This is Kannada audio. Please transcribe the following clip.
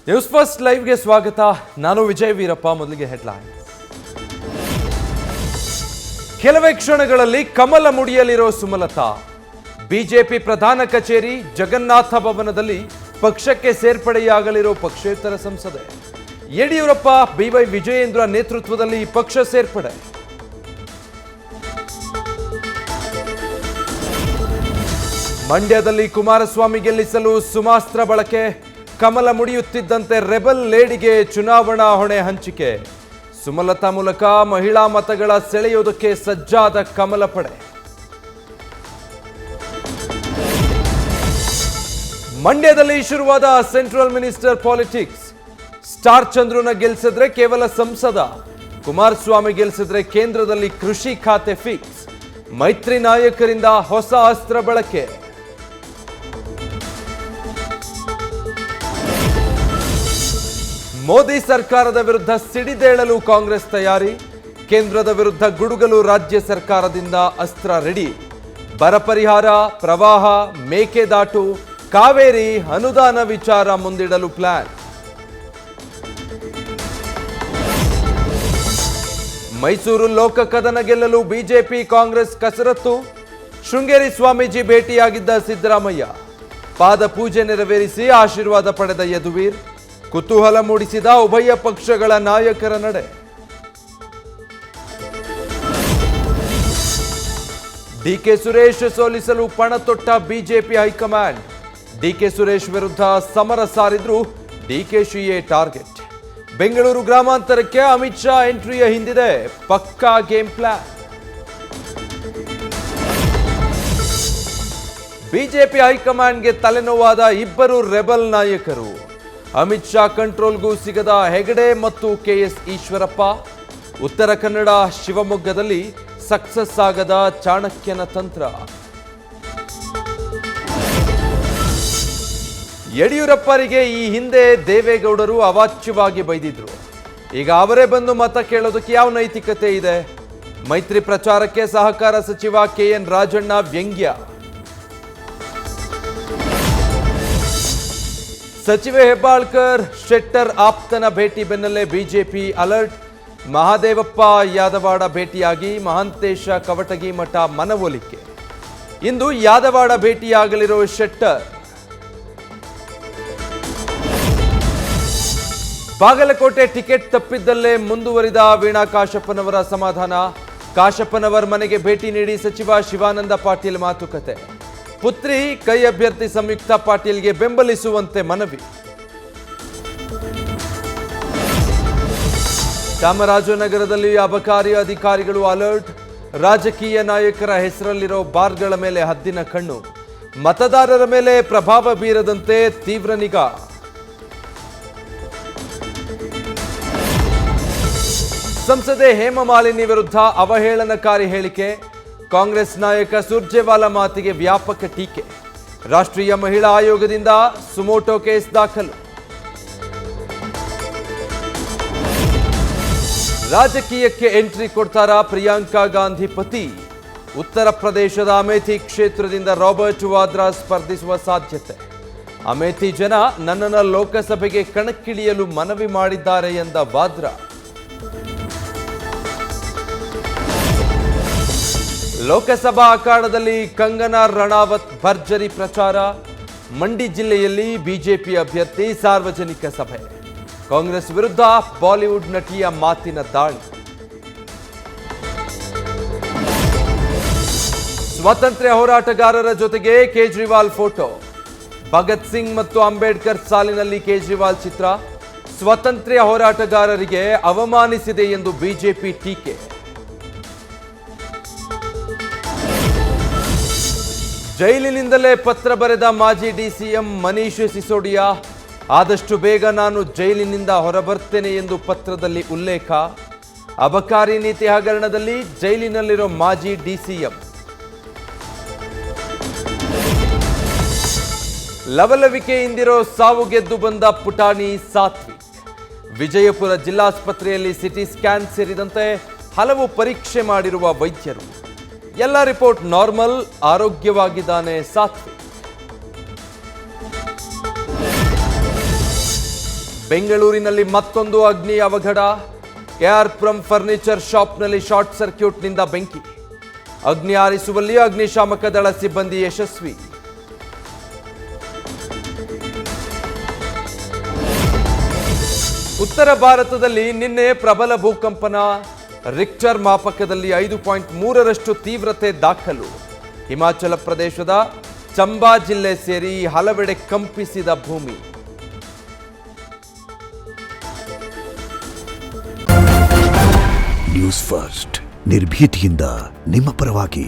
ನ್ಯೂಸ್ ಫಸ್ಟ್ ಲೈವ್ಗೆ ಸ್ವಾಗತ. ನಾನು ವಿಜಯ್ ವೀರಪ್ಪ. ಮೊದಲಿಗೆ ಹೆಡ್ಲೈನ್. ಕೆಲವೇ ಕ್ಷಣಗಳಲ್ಲಿ ಕಮಲ ಮುಡಿಯಲಿರೋ ಸುಮಲತಾ. ಬಿಜೆಪಿ ಪ್ರಧಾನ ಕಚೇರಿ ಜಗನ್ನಾಥ ಭವನದಲ್ಲಿ ಪಕ್ಷಕ್ಕೆ ಸೇರ್ಪಡೆಯಾಗಲಿರೋ ಪಕ್ಷೇತರ ಸಂಸದೆ ಯಡಿಯೂರಪ್ಪ, ಬಿವೈ ವಿಜಯೇಂದ್ರ ನೇತೃತ್ವದಲ್ಲಿ ಪಕ್ಷ ಸೇರ್ಪಡೆ. ಮಂಡ್ಯದಲ್ಲಿ ಕುಮಾರಸ್ವಾಮಿ ಗೆಲ್ಲಿಸಲು ಸುಮಾಸ್ತ್ರ ಬಳಕೆ. ಕಮಲ ಮುಡಿಯುತ್ತಿದ್ದಂತೆ ರೆಬಲ್ ಲೇಡಿಗೆ ಚುನಾವಣಾ ಹೊಣೆ ಹಂಚಿಕೆ. ಸುಮಲತಾ ಮೂಲಕ ಮಹಿಳಾ ಮತಗಳ ಸೆಳೆಯುವುದಕ್ಕೆ ಸಜ್ಜಾದ ಕಮಲ ಪಡೆ. ಮಂಡ್ಯದಲ್ಲಿ ಶುರುವಾದ ಸೆಂಟ್ರಲ್ ಮಿನಿಸ್ಟರ್ ಪಾಲಿಟಿಕ್ಸ್. ಸ್ಟಾರ್ ಚಂದ್ರನ ಗೆಲ್ಲಿಸಿದ್ರೆ ಕೇವಲ ಸಂಸದ, ಕುಮಾರಸ್ವಾಮಿ ಗೆಲ್ಲಿಸಿದ್ರೆ ಕೇಂದ್ರದಲ್ಲಿ ಕೃಷಿ ಖಾತೆ ಫಿಕ್ಸ್. ಮೈತ್ರಿ ನಾಯಕರಿಂದ ಹೊಸ ಅಸ್ತ್ರ ಬಳಕೆ. ಮೋದಿ ಸರ್ಕಾರದ ವಿರುದ್ಧ ಸಿಡಿದೇಳಲು ಕಾಂಗ್ರೆಸ್ ತಯಾರಿ. ಕೇಂದ್ರದ ವಿರುದ್ಧ ಗುಡುಗಲು ರಾಜ್ಯ ಸರ್ಕಾರದಿಂದ ಅಸ್ತ್ರ ರೆಡಿ. ಬರ ಪರಿಹಾರ, ಪ್ರವಾಹ, ಮೇಕೆದಾಟು, ಕಾವೇರಿ ಅನುದಾನ ವಿಚಾರ ಮುಂದಿಡಲು ಪ್ಲಾನ್. ಮೈಸೂರು ಲೋಕ ಕದನ ಗೆಲ್ಲಲು ಬಿಜೆಪಿ ಕಾಂಗ್ರೆಸ್ ಕಸರತ್ತು. ಶೃಂಗೇರಿ ಸ್ವಾಮೀಜಿ ಭೇಟಿಯಾಗಿದ್ದ ಸಿದ್ದರಾಮಯ್ಯ. ಪಾದ ಪೂಜೆ ನೆರವೇರಿಸಿ ಆಶೀರ್ವಾದ ಪಡೆದ ಯದುವೀರ್. ಕುತೂಹಲ ಮೂಡಿಸಿದ ಉಭಯ ಪಕ್ಷಗಳ ನಾಯಕರ ನಡೆ. ಡಿಕೆ ಸುರೇಶ್ ಸೋಲಿಸಲು ಪಣ ತೊಟ್ಟ ಬಿಜೆಪಿ ಹೈಕಮಾಂಡ್. ಡಿಕೆ ಸುರೇಶ್ ವಿರುದ್ಧ ಸಮರ ಸಾರಿದ್ರು ಡಿಕೆಶಿಯೇ ಟಾರ್ಗೆಟ್. ಬೆಂಗಳೂರು ಗ್ರಾಮಾಂತರಕ್ಕೆ ಅಮಿತ್ ಶಾ ಎಂಟ್ರಿಯ ಹಿಂದಿದೆ ಪಕ್ಕಾ ಗೇಮ್ ಪ್ಲಾನ್. ಬಿಜೆಪಿ ಹೈಕಮಾಂಡ್ಗೆ ತಲೆನೋವಾದ ಇಬ್ಬರು ರೆಬಲ್ ನಾಯಕರು. ಅಮಿತ್ ಶಾ ಕಂಟ್ರೋಲ್ಗೂ ಸಿಗದ ಹೆಗಡೆ ಮತ್ತು ಕೆಎಸ್ ಈಶ್ವರಪ್ಪ. ಉತ್ತರ ಕನ್ನಡ ಶಿವಮೊಗ್ಗದಲ್ಲಿ ಸಕ್ಸಸ್ ಆಗದ ಚಾಣಕ್ಯನ ತಂತ್ರ. ಯಡಿಯೂರಪ್ಪರಿಗೆ ಈ ಹಿಂದೆ ದೇವೇಗೌಡರು ಅವಾಚ್ಯವಾಗಿ ಬೈದಿದ್ರು. ಈಗ ಅವರೇ ಬಂದು ಮತ ಕೇಳೋದಕ್ಕೆ ಯಾವ ನೈತಿಕತೆ ಇದೆ? ಮೈತ್ರಿ ಪ್ರಚಾರಕ್ಕೆ ಸಹಕಾರ ಸಚಿವ ಕೆಎನ್ ರಾಜಣ್ಣ ವ್ಯಂಗ್ಯ. ಸಚಿವೆ ಹೆಬ್ಬಾಳ್ಕರ್ ಶೆಟ್ಟರ್ ಆಪ್ತನ ಭೇಟಿ ಬೆನ್ನಲ್ಲೇ ಬಿಜೆಪಿ ಅಲರ್ಟ್. ಮಹಾದೇವಪ್ಪ ಯಾದವಾಡ ಭೇಟಿಯಾಗಿ ಮಹಾಂತೇಶ ಕವಟಗಿ ಮಠ ಮನವೊಲಿಕೆ. ಇಂದು ಯಾದವಾಡ ಭೇಟಿಯಾಗಲಿರೋ ಶೆಟ್ಟರ್. ಬಾಗಲಕೋಟೆ ಟಿಕೆಟ್ ತಪ್ಪಿದ್ದಲ್ಲೇ ಮುಂದುವರಿದ ವೀಣಾ ಕಾಶಪ್ಪನವರ ಸಮಾಧಾನ. ಕಾಶಪ್ಪನವರ್ ಮನೆಗೆ ಭೇಟಿ ನೀಡಿ ಸಚಿವ ಶಿವಾನಂದ ಪಾಟೀಲ್ ಮಾತುಕತೆ. ಪುತ್ರಿ ಕೈ ಅಭ್ಯರ್ಥಿ ಸಂಯುಕ್ತ ಪಾಟೀಲ್ಗೆ ಬೆಂಬಲಿಸುವಂತೆ ಮನವಿ. ಚಾಮರಾಜನಗರದಲ್ಲಿ ಅಬಕಾರಿ ಅಧಿಕಾರಿಗಳು ಅಲರ್ಟ್. ರಾಜಕೀಯ ನಾಯಕರ ಹೆಸರಲ್ಲಿರೋ ಬಾರ್ಗಳ ಮೇಲೆ ಹದ್ದಿನ ಕಣ್ಣು. ಮತದಾರರ ಮೇಲೆ ಪ್ರಭಾವ ಬೀರದಂತೆ ತೀವ್ರ ನಿಗಾ. ಸಂಸದೆ ಹೇಮಮಾಲಿನಿ ವಿರುದ್ಧ ಅವಹೇಳನಕಾರಿ ಹೇಳಿಕೆ. ಕಾಂಗ್ರೆಸ್ ನಾಯಕ ಸುರ್ಜೇವಾಲಾ ಮಾತಿಗೆ ವ್ಯಾಪಕ ಟೀಕೆ. ರಾಷ್ಟ್ರೀಯ ಮಹಿಳಾ ಆಯೋಗದಿಂದ ಸುಮೋಟೋ ಕೇಸ್ ದಾಖಲು. ರಾಜಕೀಯಕ್ಕೆ ಎಂಟ್ರಿ ಕೊಡ್ತಾರಾ ಪ್ರಿಯಾಂಕಾ ಗಾಂಧಿ ಪತಿ? ಉತ್ತರ ಪ್ರದೇಶದ ಅಮೇಥಿ ಕ್ಷೇತ್ರದಿಂದ ರಾಬರ್ಟ್ ವಾದ್ರಾ ಸ್ಪರ್ಧಿಸುವ ಸಾಧ್ಯತೆ. ಅಮೇಥಿ ಜನ ನನ್ನನ್ನು ಲೋಕಸಭೆಗೆ ಕಣಕ್ಕಿಳಿಯಲು ಮನವಿ ಮಾಡಿದ್ದಾರೆ ಎಂದ ವಾದ್ರಾ. ಲೋಕಸಭಾ ಅಖಾಡದಲ್ಲಿ ಕಂಗನಾ ರಣಾವತ್ ಭರ್ಜರಿ ಪ್ರಚಾರ. ಮಂಡಿ ಜಿಲ್ಲೆಯಲ್ಲಿ ಬಿಜೆಪಿ ಅಭ್ಯರ್ಥಿ ಸಾರ್ವಜನಿಕ ಸಭೆ. ಕಾಂಗ್ರೆಸ್ ವಿರುದ್ಧ ಬಾಲಿವುಡ್ ನಟಿಯ ಮಾತಿನ ದಾಳಿ. ಸ್ವಾತಂತ್ರ್ಯ ಹೋರಾಟಗಾರರ ಜೊತೆಗೆ ಕೇಜ್ರಿವಾಲ್ ಫೋಟೋ. ಭಗತ್ ಸಿಂಗ್ ಮತ್ತು ಅಂಬೇಡ್ಕರ್ ಸಾಲಿನಲ್ಲಿ ಕೇಜ್ರಿವಾಲ್ ಚಿತ್ರ. ಸ್ವಾತಂತ್ರ್ಯ ಹೋರಾಟಗಾರರಿಗೆ ಅವಮಾನಿಸಿದೆ ಎಂದು ಬಿಜೆಪಿ ಟೀಕೆ. ಜೈಲಿನಿಂದಲೇ ಪತ್ರ ಬರೆದ ಮಾಜಿ ಡಿಸಿಎಂ ಮನೀಶ್ ಸಿಸೋಡಿಯಾ. ಆದಷ್ಟು ಬೇಗ ನಾನು ಜೈಲಿನಿಂದ ಹೊರಬರ್ತೇನೆ ಎಂದು ಪತ್ರದಲ್ಲಿ ಉಲ್ಲೇಖ. ಅಬಕಾರಿ ನೀತಿ ಹಗರಣದಲ್ಲಿ ಜೈಲಿನಲ್ಲಿರೋ ಮಾಜಿ ಡಿಸಿಎಂ. ಲವಲವಿಕೆಯಿಂದಿರೋ ಸಾವು ಗೆದ್ದು ಬಂದ ಪುಟಾಣಿ ಸಾತ್ವಿಕ್. ವಿಜಯಪುರ ಜಿಲ್ಲಾಸ್ಪತ್ರೆಯಲ್ಲಿ ಸಿಟಿ ಸ್ಕ್ಯಾನ್ ಸೇರಿದಂತೆ ಹಲವು ಪರೀಕ್ಷೆ ಮಾಡಿರುವ ವೈದ್ಯರು. ಎಲ್ಲ ರಿಪೋರ್ಟ್ ನಾರ್ಮಲ್, ಆರೋಗ್ಯವಾಗಿದ್ದಾನೆ ಸಾತ್ವಿಕ್. ಬೆಂಗಳೂರಿನಲ್ಲಿ ಮತ್ತೊಂದು ಅಗ್ನಿ ಅವಘಡ. ಕೆಆರ್ಪುರಂ ಫರ್ನಿಚರ್ ಶಾಪ್ನಲ್ಲಿ ಶಾರ್ಟ್ ಸರ್ಕ್ಯೂಟ್ನಿಂದ ಬೆಂಕಿ. ಅಗ್ನಿ ಆರಿಸುವಲ್ಲಿ ಅಗ್ನಿಶಾಮಕ ದಳ ಸಿಬ್ಬಂದಿ ಯಶಸ್ವಿ. ಉತ್ತರ ಭಾರತದಲ್ಲಿ ನಿನ್ನೆ ಪ್ರಬಲ ಭೂಕಂಪನ. ರಿಕ್ಟರ್ ಮಾಪಕದಲ್ಲಿ 5.3ರಷ್ಟು ತೀವ್ರತೆ ದಾಖಲು. ಹಿಮಾಚಲ ಪ್ರದೇಶದ ಚಂಬಾ ಜಿಲ್ಲೆ ಸೇರಿ ಹಲವೆಡೆ ಕಂಪಿಸಿದ ಭೂಮಿ. ನ್ಯೂಸ್ ಫಸ್ಟ್ ನಿರ್ಭೀತಿಯಿಂದ ನಿಮ್ಮ ಪರವಾಗಿ.